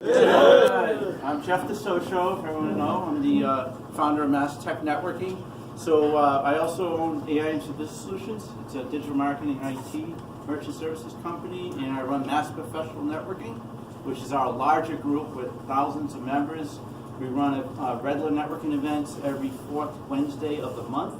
I'm Jeff DeSocio, if everyone know. I'm the founder of Mass Tech Networking. So I also own AIMC Business Solutions. It's a digital marketing IT merchant services company, and I run Mass Professional Networking, which is our larger group with thousands of members. We run regular networking events every fourth Wednesday of the month.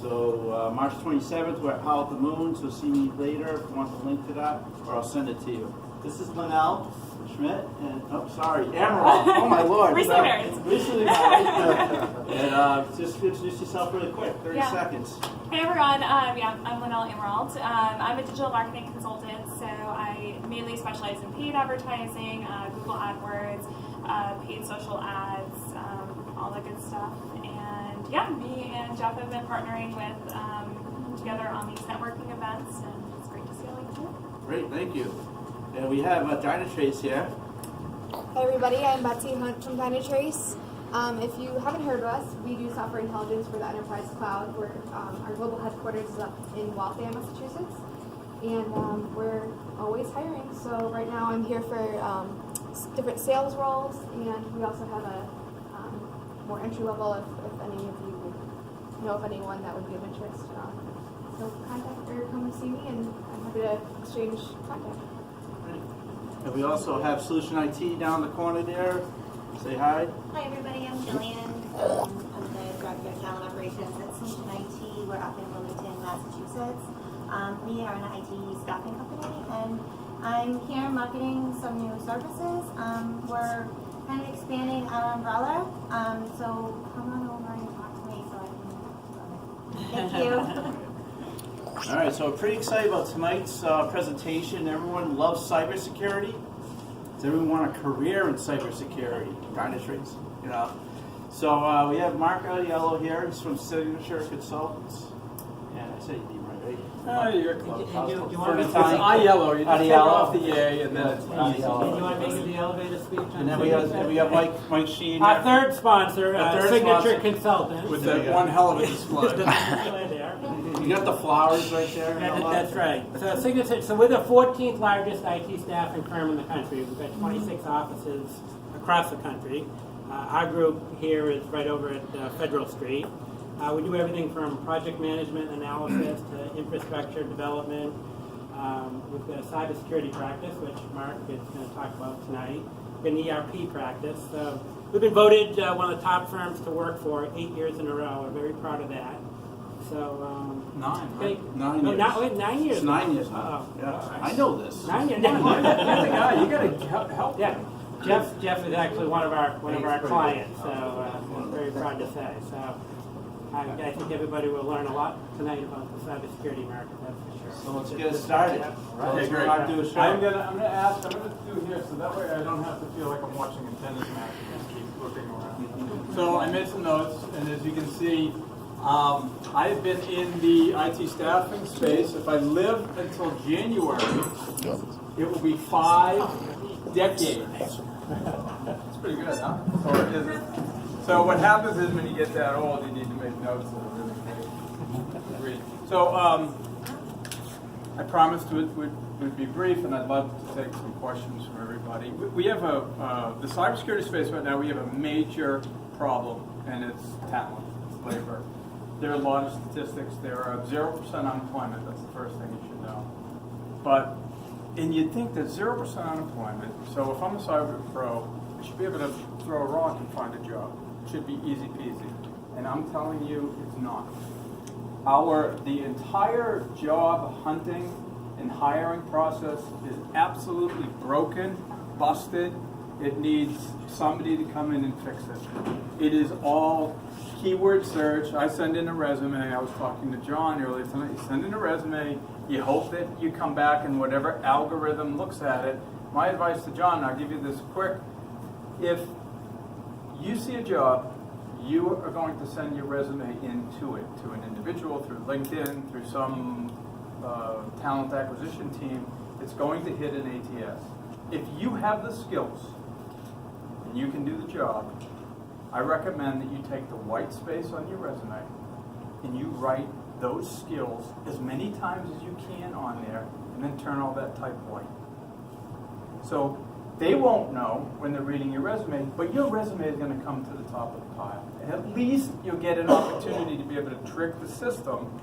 So March 27th, we're at Howl at the Moon, so see me later if you want the link to that, or I'll send it to you. This is Linnell Schmidt, and Emerald. Oh my lord. Recently married. Recently married. And just introduce yourself really quick, 30 seconds. Hey everyone, I'm Linnell Emerald. I'm a digital marketing consultant, so I mainly specialize in paid advertising, Google AdWords, paid social ads, all that good stuff. And yeah, me and Jeff have been partnering with together on these networking events, and it's great to see all of you. Great, thank you. And we have Dynatrace here. Hey everybody, I'm Betsy Hunt from Dynatrace. If you haven't heard of us, we do software intelligence for the enterprise cloud. Our global headquarters is up in Waltham, Massachusetts, and we're always hiring. So right now I'm here for different sales roles, and we also have a more entry level if any of you know of anyone that would be of interest. So contact or come see me, and I'm happy to exchange contact. And we also have Solution IT down the corner there. Say hi. Hi everybody, I'm Jillian. I'm the Director of Talent Operations at Solution IT. We're up in Wilmington, Massachusetts. We are an IT staffing company, and I'm here marketing some new services. We're kind of expanding our umbrella, so come on over and talk to me so I can. Thank you. All right, so we're pretty excited about tonight's presentation. Everyone loves cybersecurity. Does everyone want a career in cybersecurity? Dynatrace, you know. So we have Mark Aiello here. He's from Signature Consultants. Yeah, I said your name right? You're close. you want to make Aiello. You just take off the A and then it's easy. You want to make it the elevator speech? And then we have Mike Sheen here. Our third sponsor, Signature Consultants. With that one hell of a display. There. You got the flowers right there. That's right. So Signature. So we're the 14th largest IT staffing firm in the country. We've got 26 offices across the country. Our group here is right over at Federal Street. We do everything from project management analysis to infrastructure development. We've got a cybersecurity practice, which Mark is going to talk about tonight. We've got an ERP practice. We've been voted one of the top firms to work for 8 years in a row. We're very proud of that. So 9. okay. 9 years. 9 years. It's 9 years now. Uh-oh. Yeah, I know this. 9 years. You're the guy. You got to help. Yeah. Jeff is actually one of our clients, so I'm very proud to say. So I think everybody will learn a lot tonight about the cybersecurity market, that's for sure. So let's get started. Okay, great. Mark, do a show. I'm gonna do here so that way I don't have to feel like I'm watching a tennis match and keep looking around. So I made some notes, and as you can see, I have been in the IT staffing space. If I live until January, it will be 5 decades. That's pretty good, huh? Or is it? So what happens is when you get that old, you need to make notes that are really great. So I promised it would be brief, and I'd love to take some questions from everybody. We have the cybersecurity space right now. We have a major problem, and it's talent, labor. There are a lot of statistics. There are 0% unemployment. That's the first thing you should know. And you'd think that 0% unemployment. So if I'm a cyber pro, I should be able to throw a rock and find a job. It should be easy peasy. And I'm telling you, it's not. The entire job hunting and hiring process is absolutely broken, busted. It needs somebody to come in and fix it. It is all keyword search. I send in a resume. I was talking to John earlier tonight. You send in a resume. You hope that you come back and whatever algorithm looks at it. My advice to John, I'll give you this quick. If you see a job, you are going to send your resume into it, to an individual, through LinkedIn, through some talent acquisition team. It's going to hit an ATS. If you have the skills and you can do the job, I recommend that you take the white space on your resume and you write those skills as many times as you can on there, and then turn all that type white. So They won't know when they're reading your resume, but your resume is going to come to the top of the pile. And at least you'll get an opportunity to be able to trick the system.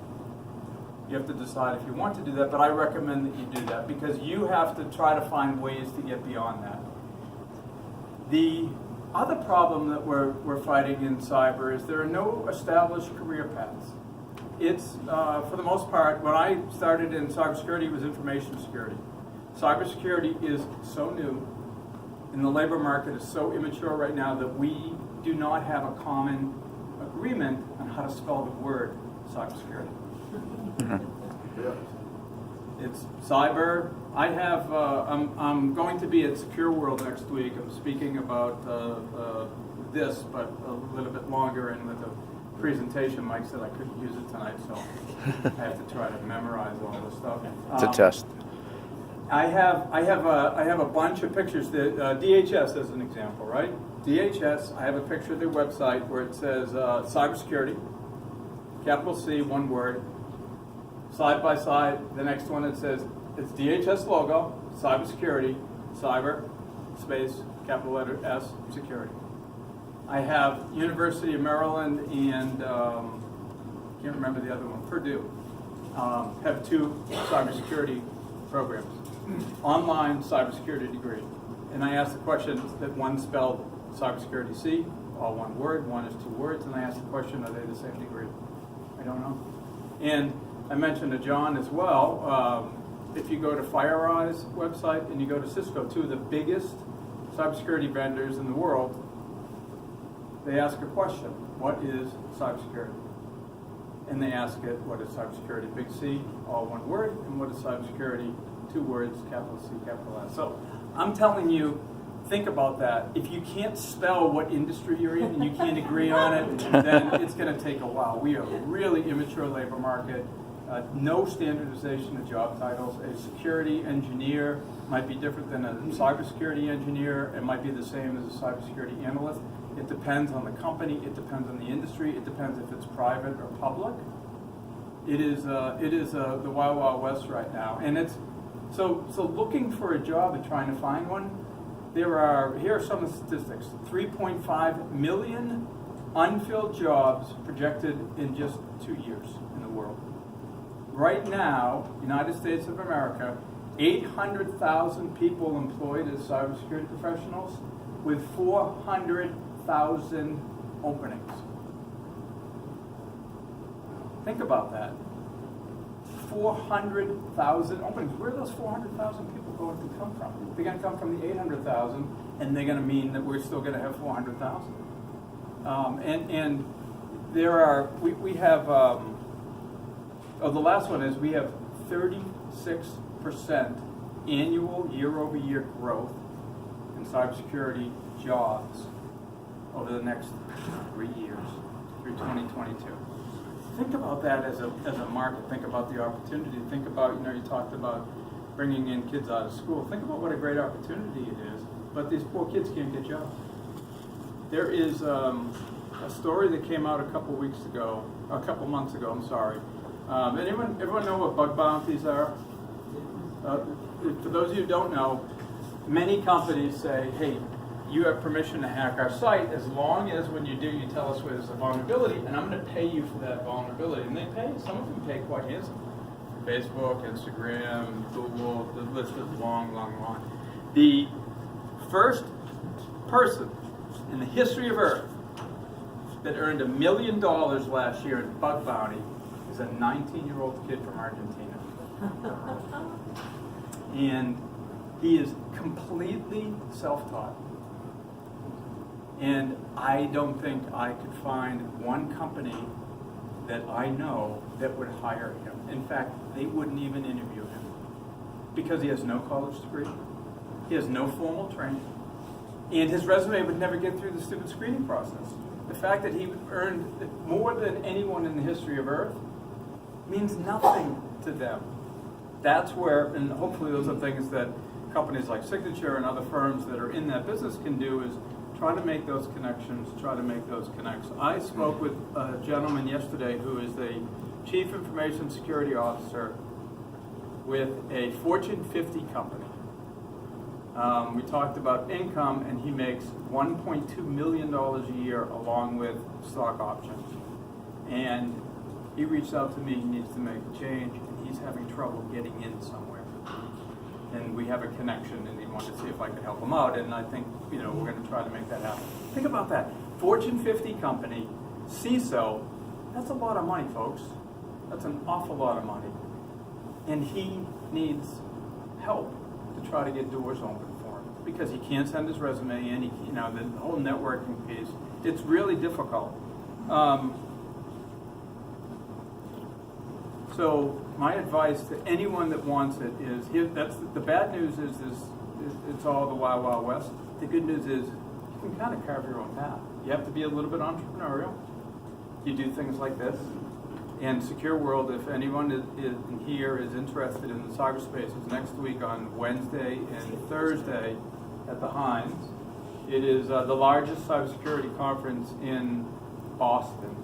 You have to decide if you want to do that, but I recommend that you do that because you have to try to find ways to get beyond that. The other problem that we're fighting in cyber is there are no established career paths. It's, for the most part, when I started in cybersecurity, it was information security. Cybersecurity is so new, and the labor market is so immature right now that we do not have a common agreement on how to spell the word cybersecurity. It's cyber. I have. I'm going to be at Secure World next week. I'm speaking about this, but a little bit longer, and with a presentation. Mike said I couldn't use it tonight, so I have to try to memorize all this stuff. It's a test. I have a bunch of pictures. DHS as an example, right? DHS. I have a picture of their website where it says cybersecurity, capital C, one word. Side by side, the next one it says it's DHS logo, cybersecurity, cyber, space, capital letter S, security. I have University of Maryland and can't remember the other one, Purdue, have two cybersecurity programs, online cybersecurity degree. And I asked the question that one spelled cybersecurity C, all one word, one is two words, and I asked the question, are they the same degree? I don't know. And I mentioned to John as well, if you go to FireEye's website and you go to Cisco, two of the biggest cybersecurity vendors in the world, they ask a question, what is cybersecurity? And they ask it, what is cybersecurity? Big C, all one word, and what is cybersecurity? Two words, capital C, capital S. So I'm telling you, think about that. If you can't spell what industry you're in and you can't agree on it, then it's going to take a while. We are a really immature labor market. No standardization of job titles. A security engineer might be different than a cybersecurity engineer. It might be the same as a cybersecurity analyst. It depends on the company. It depends on the industry. It depends if it's private or public. It is the Wild Wild West right now, and it's so looking for a job and trying to find one. Here are some of the statistics. 3.5 million unfilled jobs projected in just 2 years in the world. Right now, United States of America, 800,000 people employed as cybersecurity professionals with 400,000 openings. Think about that. 400,000 openings. Where are those 400,000 people going to come from? They're going to come from the 800,000, and they're going to mean that we're still going to have 400,000. And there are, we have, the last one is we have 36% annual year-over-year growth in cybersecurity jobs over the next 3 years through 2022. Think about that as a market. Think about the opportunity. Think about, you talked about bringing in kids out of school. Think about what a great opportunity it is. But these poor kids can't get jobs. There is a story that came out a couple months ago. Everyone know what bug bounties are? For those of you who don't know, many companies say, hey, you have permission to hack our site as long as when you do, you tell us where there's a vulnerability, and I'm going to pay you for that vulnerability. And they pay. Some of them pay quite handsomely. Facebook, Instagram, Google, the list is long, long, long. The first person in the history of Earth that earned $1 million last year in bug bounty is a 19-year-old kid from Argentina. And he is completely self-taught. And I don't think I could find one company that I know that would hire him. In fact, they wouldn't even interview him because he has no college degree. He has no formal training. And his resume would never get through the stupid screening process. The fact that he earned more than anyone in the history of Earth means nothing to them. That's where, and hopefully those are things that companies like Signature and other firms that are in that business can do, is try to make those connections, I spoke with a gentleman yesterday who is the Chief Information Security Officer with a Fortune 50 company. We talked about income, and he makes $1.2 million a year along with stock options. And he reached out to me, he needs to make a change, and he's having trouble getting in somewhere. And we have a connection, and he wanted to see if I could help him out, and I think, we're going to try to make that happen. Think about that. Fortune 50 company, CISO, that's a lot of money, folks. That's an awful lot of money. And he needs help to try to get doors open for him because he can't send his resume in. The whole networking piece. It's really difficult. So my advice to anyone that wants it is that's the bad news is it's all the Wild Wild West. The good news is you can kind of carve your own path. You have to be a little bit entrepreneurial. You do things like this. And Secure World, if anyone in here is interested in the cyberspace, is next week on Wednesday and Thursday at the Hines. It is the largest cybersecurity conference in Boston.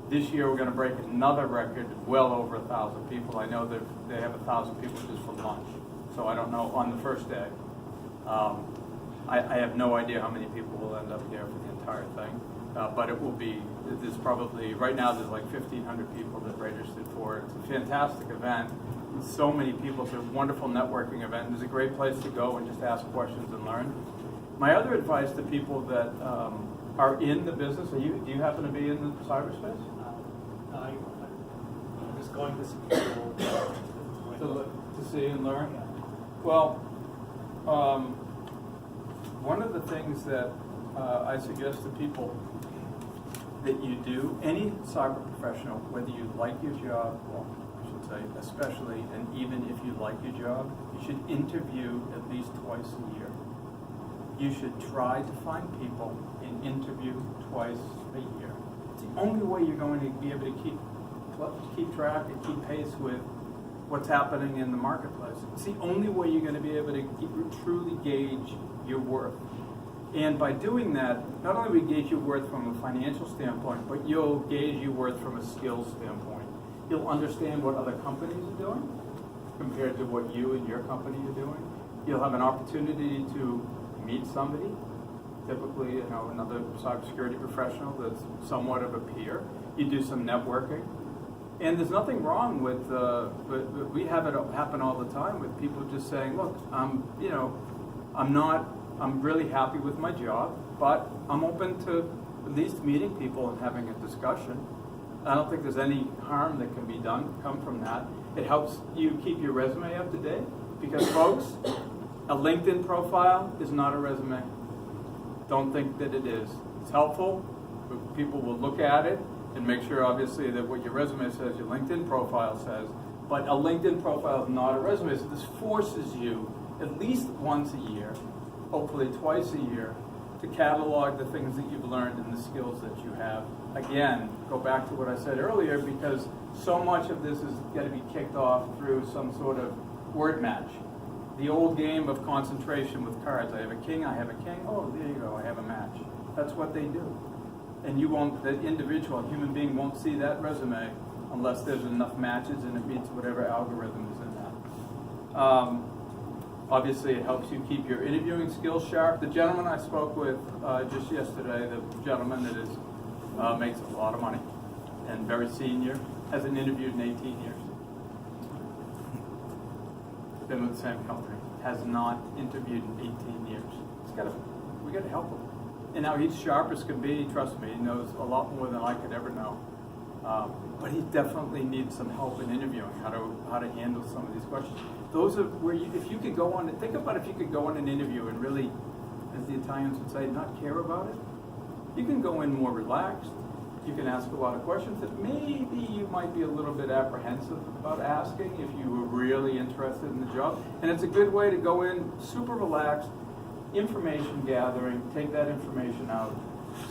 This year we're going to break another record, well over 1,000 people. I know that they have 1,000 people just for lunch. So I don't know on the first day. I have no idea how many people will end up there for the entire thing. But it will be, there's probably, right now there's like 1,500 people that registered for it. It's a fantastic event. So many people. It's a wonderful networking event. It's a great place to go and just ask questions and learn. My other advice to people that are in the business, do you happen to be in the cyberspace? I'm just going to see To see and learn? Well, one of the things that I suggest to people that you do, any cyber professional, whether you like your job, well, I should say especially, and even if you like your job, you should interview at least twice a year. You should try to find people and interview twice a year. It's the only way you're going to be able to keep track and keep pace with what's happening in the marketplace. It's the only way you're going to be able to truly gauge your worth. And by doing that, not only will you gauge your worth from a financial standpoint, but you'll gauge your worth from a skills standpoint. You'll understand what other companies are doing compared to what you and your company are doing. You'll have an opportunity to meet somebody, typically another cybersecurity professional that's somewhat of a peer. You do some networking. And there's nothing wrong with, we have it happen all the time with people just saying, look, I'm really happy with my job, but I'm open to at least meeting people and having a discussion. I don't think there's any harm that can be come from that. It helps you keep your resume up to date because, folks, a LinkedIn profile is not a resume. Don't think that it is. It's helpful. People will look at it and make sure, obviously, that what your resume says, your LinkedIn profile says. But a LinkedIn profile is not a resume. So this forces you at least once a year, hopefully twice a year, to catalog the things that you've learned and the skills that you have. Again, go back to what I said earlier, because so much of this is going to be kicked off through some sort of word match. The old game of concentration with cards. I have a king, I have a king. Oh, there you go, I have a match. That's what they do. And you won't, the individual, human being won't see that resume unless there's enough matches and it meets whatever algorithm is in that. Obviously, it helps you keep your interviewing skills sharp. The gentleman I spoke with just yesterday, the gentleman that is makes a lot of money and very senior, hasn't interviewed in 18 years. Been with the same company, has not interviewed in 18 years. We got to help him. And now he's sharp as can be. Trust me, he knows a lot more than I could ever know. But he definitely needs some help in interviewing, how to handle some of these questions. Those are where if you could go on, think about if you could go on an interview and really, as the Italians would say, not care about it. You can go in more relaxed. You can ask a lot of questions that maybe you might be a little bit apprehensive about asking if you were really interested in the job. And it's a good way to go in super relaxed, information gathering, take that information out,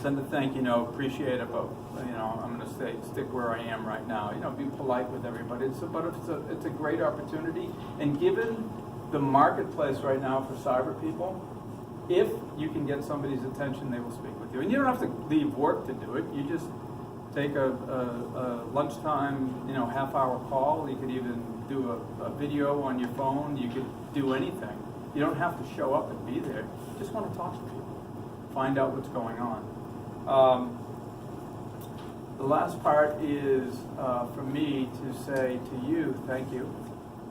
send a thank you note, appreciate it, but I'm going to stick where I am right now. Be polite with everybody. It's a great opportunity. And given the marketplace right now for cyber people, if you can get somebody's attention, they will speak with you. And you don't have to leave work to do it. You just take a lunchtime, half-hour call. You could even do a video on your phone. You could do anything. You don't have to show up and be there. You just want to talk to people, find out what's going on. The last part is for me to say to you, thank you.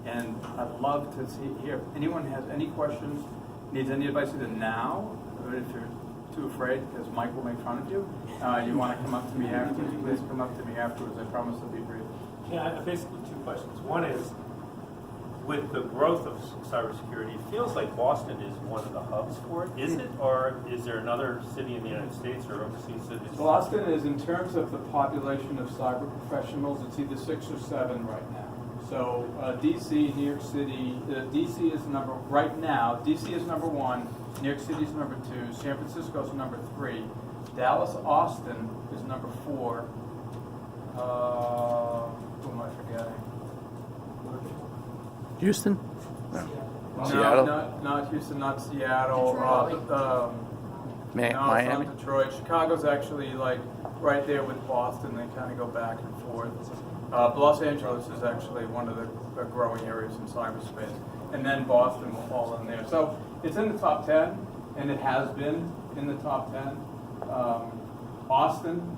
And I'd love to hear if anyone has any questions, needs any advice either now, or if you're too afraid because Mike will make fun of you, you want to come up to me afterwards, please come up to me afterwards. I promise to be brief. Yeah, basically two questions. One is, with the growth of cybersecurity, it feels like Boston is one of the hubs for it. Is it, or is there another city in the United States or overseas cities? Boston is, in terms of the population of cyber professionals, it's either 6 or 7 right now. So DC, New York City, DC is right now, DC is number 1, New York City is number 2, San Francisco is number 3, Dallas, Austin is number 4. Who am I forgetting? Houston? No, Seattle? not Houston, not Seattle. No, Miami? it's not Detroit. Chicago's actually like right there with Boston. They kind of go back and forth. Los Angeles is actually one of the growing areas in cyberspace. And then Boston will fall in there. So it's in the top 10, and it has been in the top 10. Austin,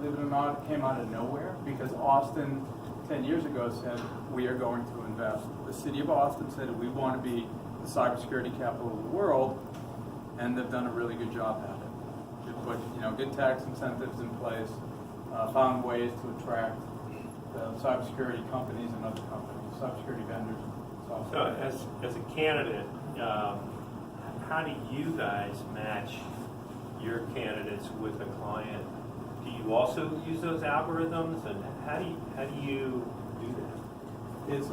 believe it or not, came out of nowhere because Austin 10 years ago said, we are going to invest. The city of Austin said we want to be the cybersecurity capital of the world, and they've done a really good job at it. They put good tax incentives in place, found ways to attract cybersecurity companies and other companies, cybersecurity vendors. So as a candidate, how do you guys match your candidates with a client? Do you also use those algorithms, and how do you do that? It's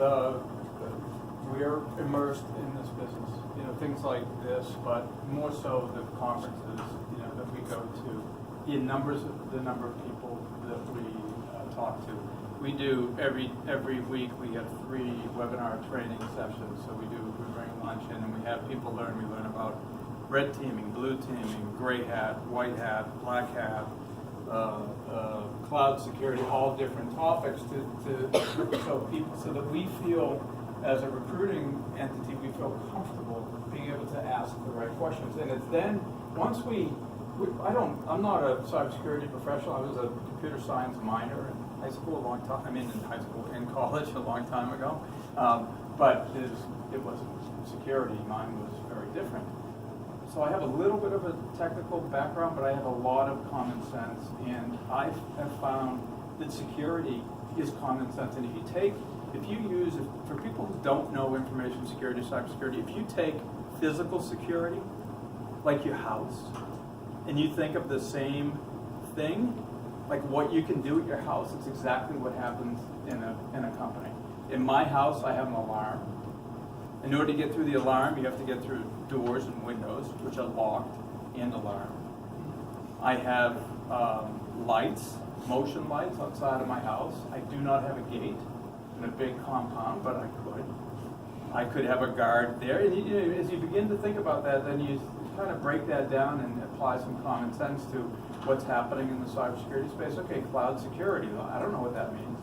we're immersed in this business, things like this, but more so the conferences, that we go to, the number of people that we talk to. We do every week. We have 3 webinar training sessions. So we bring lunch in and we have people learn. We learn about red teaming, blue teaming, gray hat, white hat, black hat, cloud security, all different topics so that we feel, as a recruiting entity, we feel comfortable being able to ask the right questions. And it's then, once I'm not a cybersecurity professional. I was a computer science minor in high school in college a long time ago. But it wasn't security. Mine was very different. So I have a little bit of a technical background, but I have a lot of common sense. And I have found that security is common sense. And for people who don't know information security, cybersecurity, if you take physical security, like your house, and you think of the same thing, like what you can do at your house, it's exactly what happens in a company. In my house, I have an alarm. In order to get through the alarm, you have to get through doors and windows, which are locked and alarmed. I have lights, motion lights outside of my house. I do not have a gate in a big compound, but I could. I could have a guard there. And as you begin to think about that, then you kind of break that down and apply some common sense to what's happening in the cybersecurity space. Okay, cloud security. I don't know what that means.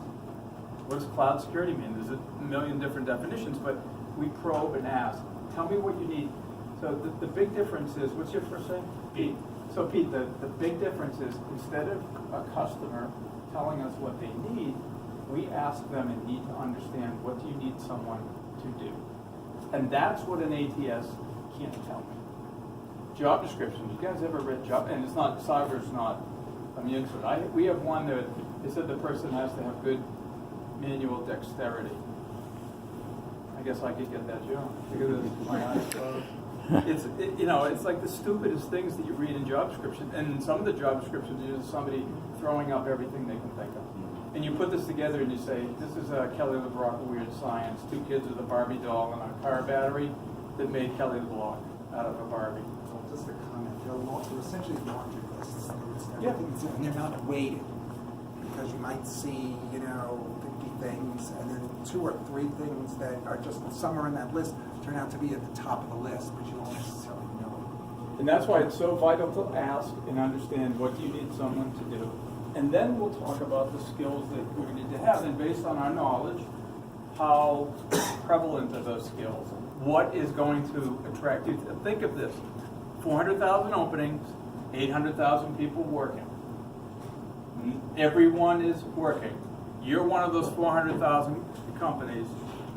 What does cloud security mean? There's a million different definitions, but we probe and ask. Tell me what you need. So the big difference is, what's your first name? Pete. So Pete, the big difference is, instead of a customer telling us what they need, we ask them and need to understand, what do you need someone to do? And that's what an ATS can't tell me. Job descriptions. You guys ever read job? And it's not, cyber's not immune to it. We have one that they said the person has to have good manual dexterity. I guess I could get that job. Look at this, my eyes closed. It's like the stupidest things that you read in job descriptions. And some of the job descriptions is somebody throwing up everything they can think of. And you put this together and you say, this is Kelly LeBrock of Weird Science, 2 kids with a Barbie doll and a car battery that made Kelly LeBrock out of a Barbie. Well, just a comment, they're essentially laundry lists. Yeah. And they're not weighted, because you might see, 50 things, and then 2 or 3 things that are just somewhere in that list turn out to be at the top of the list, but you don't necessarily know it. And that's why it's so vital to ask and understand, what do you need someone to do? And then we'll talk about the skills that we need to have. And based on our knowledge, how prevalent are those skills? what is going to attract you? Think of this, 400,000 openings, 800,000 people working. Everyone is working. You're one of those 400,000 companies.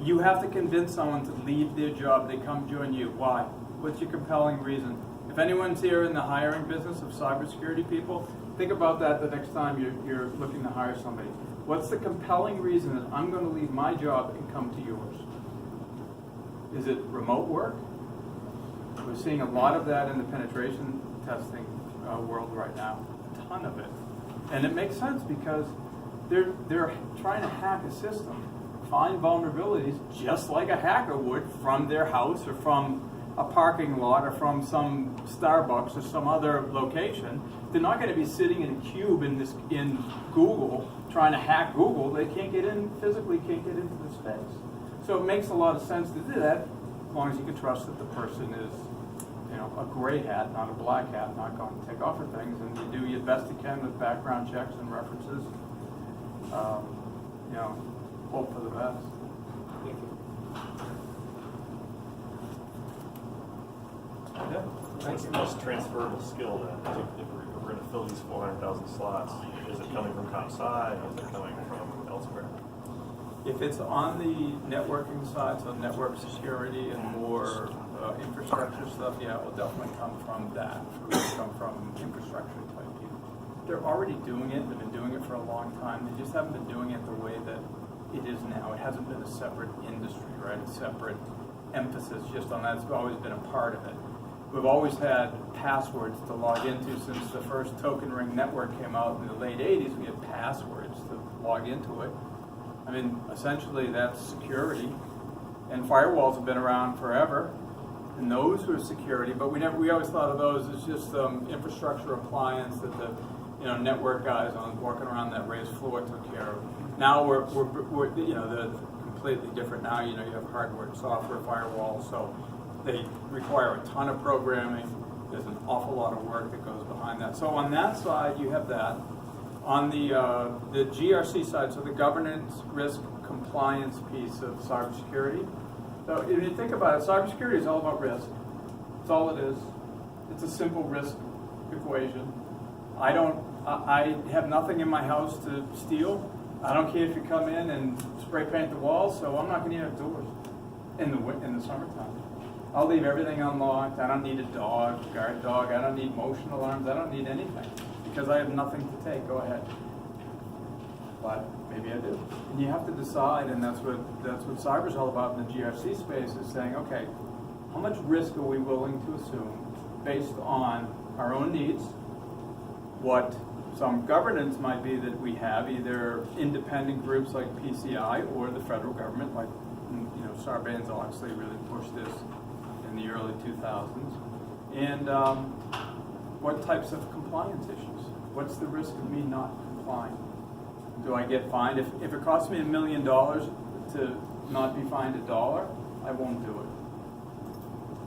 You have to convince someone to leave their job. They come join you. Why? What's your compelling reason? If anyone's here in the hiring business of cybersecurity people, think about that the next time you're looking to hire somebody. What's the compelling reason that I'm going to leave my job and come to yours? Is it remote work? We're seeing a lot of that in the penetration testing world right now, a ton of it. And it makes sense because they're trying to hack a system, find vulnerabilities just like a hacker would from their house or from a parking lot or from some Starbucks or some other location. They're not going to be sitting in a cube in Google trying to hack Google. They can't get in, physically can't get into the space. So it makes a lot of sense to do that as long as you can trust that the person is, a gray hat, not a black hat, not going to take off for things, and you do your best you can with background checks and references. Hope for the best. Thank you. What's the most transferable skill then? If we're going to fill these 400,000 slots, is it coming from outside? Is it coming from elsewhere? If it's on the networking side, so network security and more infrastructure stuff, yeah, it will definitely come from that. It will come from infrastructure type people. They're already doing it. They've been doing it for a long time. They just haven't been doing it the way that it is now. It hasn't been a separate industry, right? A separate emphasis just on that. It's always been a part of it. We've always had passwords to log into since the first token ring network came out in the late 80s. We had passwords to log into it. I mean, essentially that's security. And firewalls have been around forever. And those were security, but we always thought of those as just infrastructure appliance that the network guys on working around that raised floor took care of. Now we're they're completely different. Now you have hardware and software firewalls, so they require a ton of programming. There's an awful lot of work that goes behind that. So on that side, you have that. On the GRC side, so the governance, risk, compliance piece of cybersecurity. So if you think about it, cybersecurity is all about risk. That's all it is. It's a simple risk equation. I have nothing in my house to steal. I don't care if you come in and spray paint the walls, so I'm not going to have doors in the summertime. I'll leave everything unlocked. I don't need a guard dog. I don't need motion alarms. I don't need anything because I have nothing to take. Go ahead. But maybe I do. And you have to decide, and that's what cyber's all about in the GRC space, is saying, okay, how much risk are we willing to assume based on our own needs, what some governance might be that we have, either independent groups like PCI or the federal government, like Sarbanes-Oxley really pushed this in the early 2000s, and what types of compliance issues? What's the risk of me not complying? Do I get fined? If it costs me $1 million to not be fined $1, I won't do it.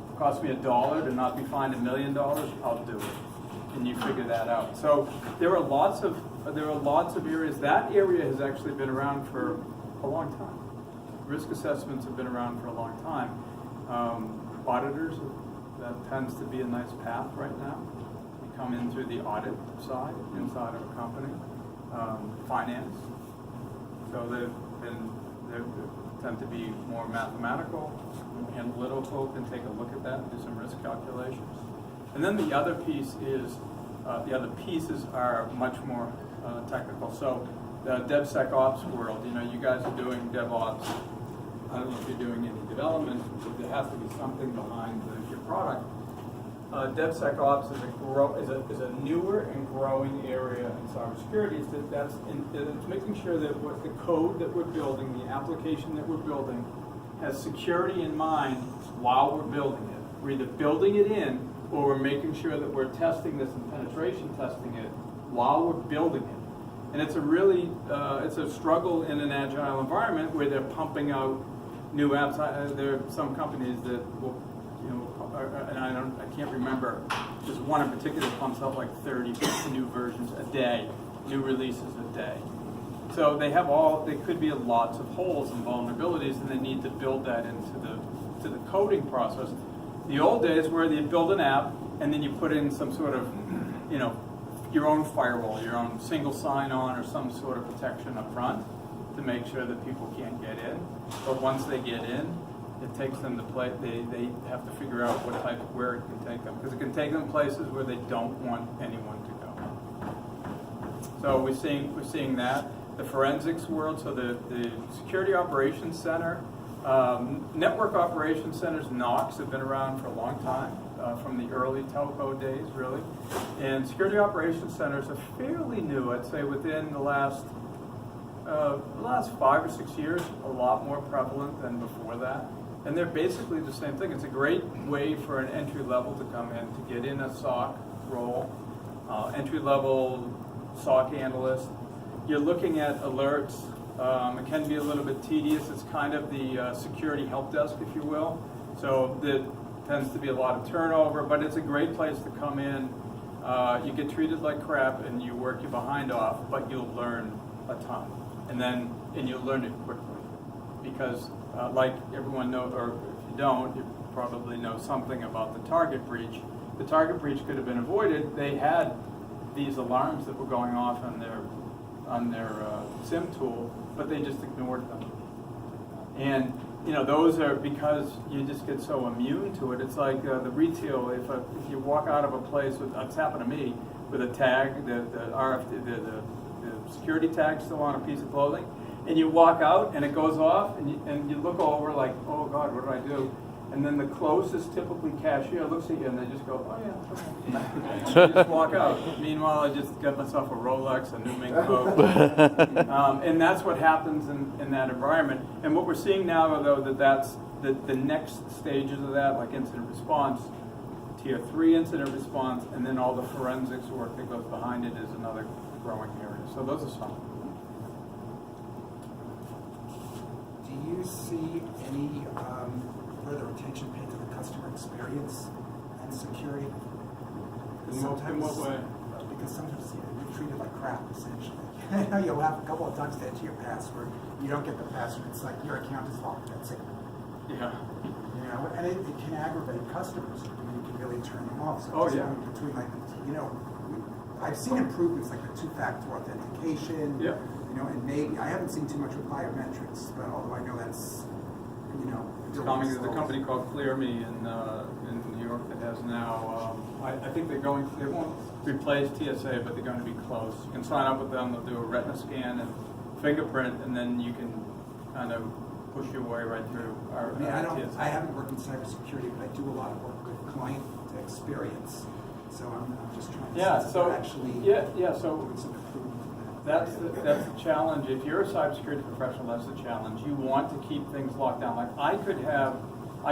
If it costs me $1 to not be fined $1 million, I'll do it. And you figure that out. So there are lots of areas. That area has actually been around for a long time. Risk assessments have been around for a long time. Auditors, that tends to be a nice path right now. You come in through the audit side, inside of a company. Finance. So they tend to be more mathematical, analytical, can take a look at that and do some risk calculations. And then the other piece is, the other pieces are much more technical. So the DevSecOps world, you guys are doing DevOps. I don't know if you're doing any development, but there has to be something behind your product. DevSecOps is a newer and growing area in cybersecurity. It's making sure that what the code that we're building, the application that we're building, has security in mind while we're building it. We're either building it in, or we're making sure that we're testing this and penetration testing it while we're building it. And it's a really it's a struggle in an agile environment where they're pumping out new apps. There are some companies that will, and I can't remember. There's one in particular that pumps out like 30 new versions a day, new releases a day. So they could be lots of holes and vulnerabilities, and they need to build that into to the coding process. The old days where you build an app and then you put in some sort of, your own firewall, your own single sign-on or some sort of protection up front to make sure that people can't get in. But once they get in, it takes them to play. They have to figure out where it can take them, because it can take them places where they don't want anyone to go. So we're seeing that. The forensics world, so the Security Operations Center, Network Operations Centers, NOCs, have been around for a long time, from the early telco days, really. And Security Operations Centers are fairly new, I'd say within the last 5 or 6 years, a lot more prevalent than before that. And they're basically the same thing. It's a great way for an entry level to come in, to get in a SOC role, entry level SOC analyst. You're looking at alerts. It can be a little bit tedious. It's kind of the security help desk, if you will. So there tends to be a lot of turnover, but it's a great place to come in. You get treated like crap and you work your behind off, but you'll learn a ton. And you'll learn it quickly. Because like everyone knows, or if you don't, you probably know something about the target breach. The target breach could have been avoided. They had these alarms that were going off on their SIM tool, but they just ignored them. And those are because you just get so immune to it. It's like the retail. If you walk out of a place, it's happened to me, with a tag, the security tag still on a piece of clothing, and you walk out and it goes off, and you look over like, oh God, what did I do? And then the closest, typically cashier, looks at you and they just go, oh yeah, it's okay. You just walk out. Meanwhile, I just got myself a Rolex, a new mink coat. And that's what happens in that environment. And what we're seeing now, though, that's the next stages of that, like incident response, tier 3 incident response, and then all the forensics work that goes behind it is another growing area. So those are some. Do you see any further attention paid to the customer experience and security? In what way? Because sometimes you're treated like crap, essentially. You'll have a couple of times to enter your password. You don't get the password. It's like your account is locked. That's it. Yeah. And it can aggravate customers. You can really turn them off. So between I've seen improvements like the 2-factor authentication. Yeah. And maybe I haven't seen too much with biometrics, but although I know that's it's coming. There's a company called ClearMe in New York that has now. I think they won't replace TSA, but they're going to be close. You can sign up with them. They'll do a retina scan and fingerprint, and then you can kind of push your way right through our TSA. I haven't worked in cybersecurity, but I do a lot of work with client experience. So I'm just trying to so actually so doing some improvement. that's the challenge. If you're a cybersecurity professional, that's the challenge. You want to keep things locked down. Like I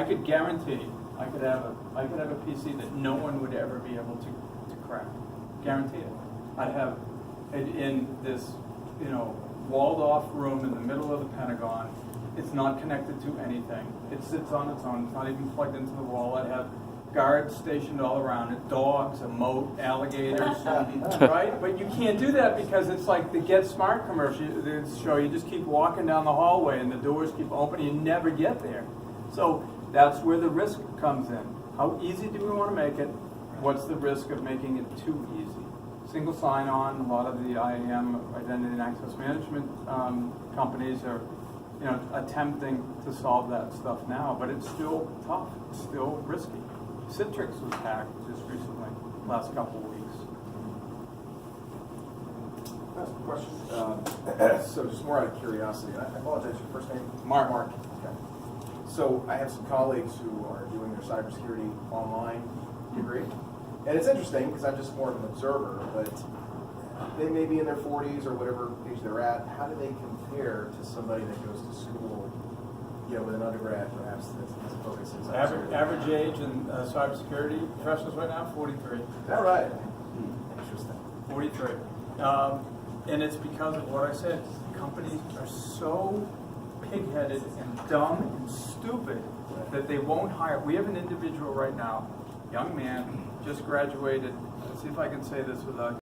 could guarantee I could have a PC that no one would ever be able to crack. Guarantee it. I'd have it in this walled off room in the middle of the Pentagon. It's not connected to anything. It sits on its own. It's not even plugged into the wall. I'd have guards stationed all around it, dogs, a moat, alligators, right? But you can't do that because it's like the Get Smart commercial. They show you just keep walking down the hallway and the doors keep opening. You never get there. So that's where the risk comes in. How easy do we want to make it? What's the risk of making it too easy? Single sign-on. A lot of the IAM, identity and access management companies are attempting to solve that stuff now, but it's still tough. It's still risky. Citrix was hacked just recently, last couple of weeks. That's a question. So just more out of curiosity, I apologize, your first name? Mark. Okay. So I have some colleagues who are doing their cybersecurity online degree. And it's interesting because I'm just more of an observer, but they may be in their 40s or whatever age they're at. How do they compare to somebody that goes to school, with an undergrad perhaps that's focused in cybersecurity? Average age in cybersecurity professionals right now, 43. Is that right? Interesting. 43. And it's because of what I said. Companies are so pig-headed and dumb and stupid that they won't hire. We have an individual right now, young man, just graduated. Let's see if I can say this without